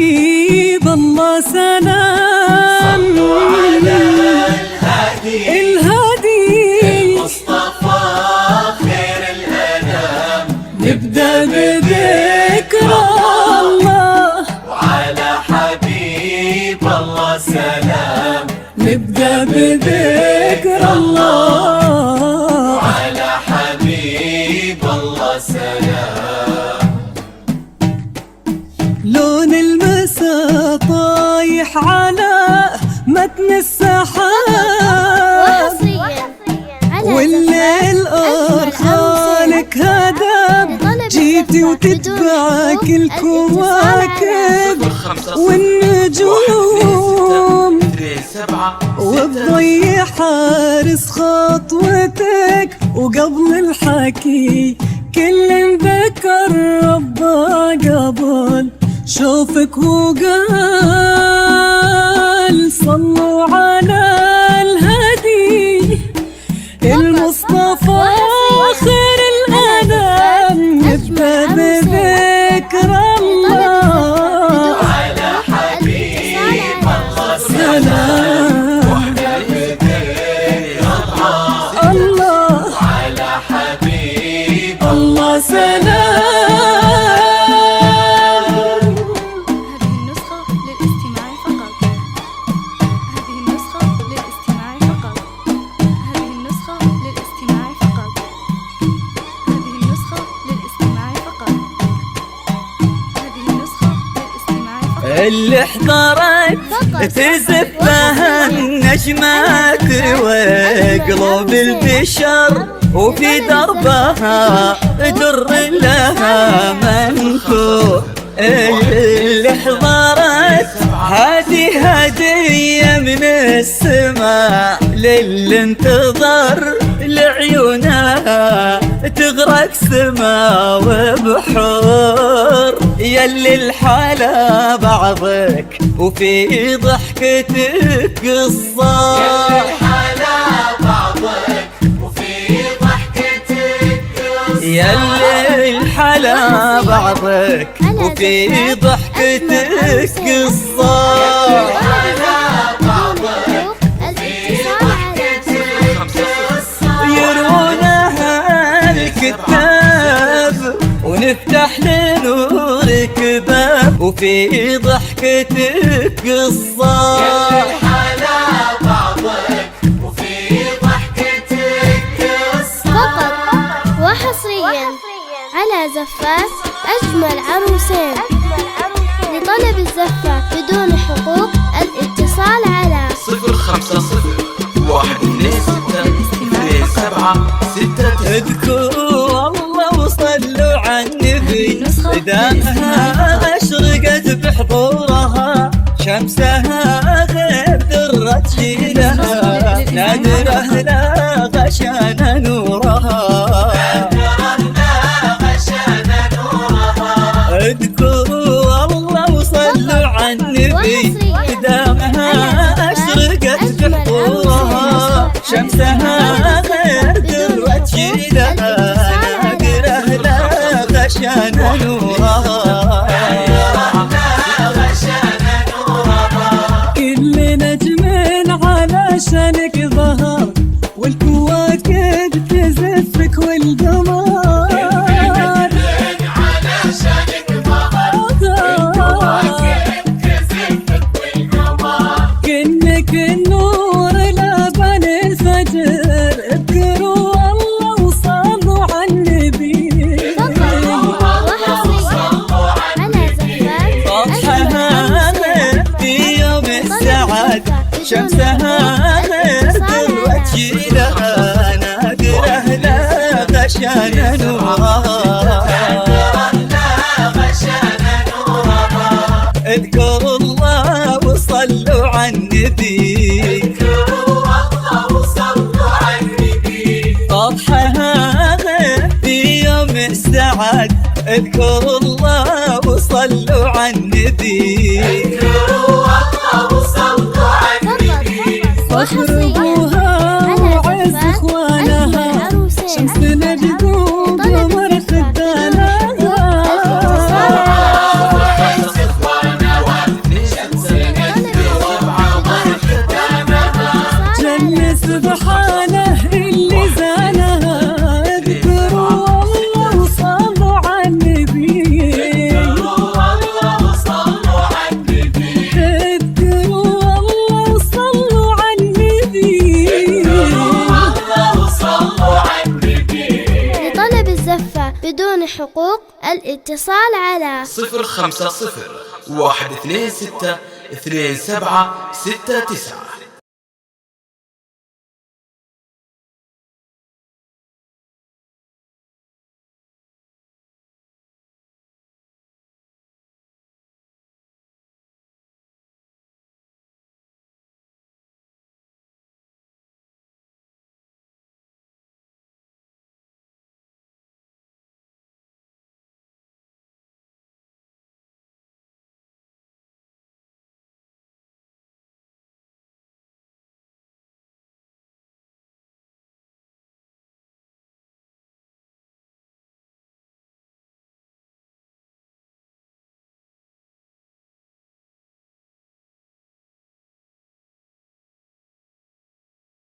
حبيب الله سلام. صلوا على الهادي المصطفى خير الأنام. نبدأ بذكر الله وعلى حبيب الله سلام. نبدأ بذكر الله وعلى حبيب الله سلام. لون المساء طايح على متن السحاب، والليل أرخالك هداب. جيتي وتتبعك الكواكب والنجوم، والضي حارس خطوتك. وقبل الحكي كل ذكر ربه قبل شوفك وقال صلوا على الهادي المصطفى خير الأنام. نبدأ بذكر الله على حبيب الله سلام. الله على حبيب الله سلام. اللي حضرت تزفها النجمات وقلوب البشر، وفي دربها در لها منثور. اللي حضرت هذه هدية من السماء للي انتظر لعيونها تغرق سما وبحور. يلي الحلا بعضك وفي ضحكتك قصة. يلي الحلا بعضك وفي ضحكتك قصة. يلي الحلا بعضك وفي ضحكتك قصة. يرونها الكتاب ونفتح لنورك باب، وفي ضحكتك قصة. يلي الحلا بعضك وفي ضحكتك قصة. فقط وحصريا على زفاف أجمل عروسين. لطلب الزفاف بدون حقوق الاتصال على 050126276. اذكروا الله وصلوا على النبي، دامها أشرقت بحضورها شمسها غير ذرة جيلها. نادره لا غشان نورها. اذكروا الله وصلوا على النبي، دامها أشرقت بحضورها شمسها غير ذرة جيلها. نادره لا غشان نورها. كل نجم علشانك ظهر، والكواكب تزفك والقمر. كأنك النور لبن الفجر. اذكروا الله وصلوا على النبي. صبحها في يوم السعد، شمسها غير ذرة جيلها. نادره لا غشان نورها. اذكروا الله وصلوا على النبي. صبحها في يوم السعد. اذكروا الله وصلوا على النبي. واخربوها وعز اخوانها، شمس نجد وقمر خدانها. حقوق الاتصال على 050 126 2769.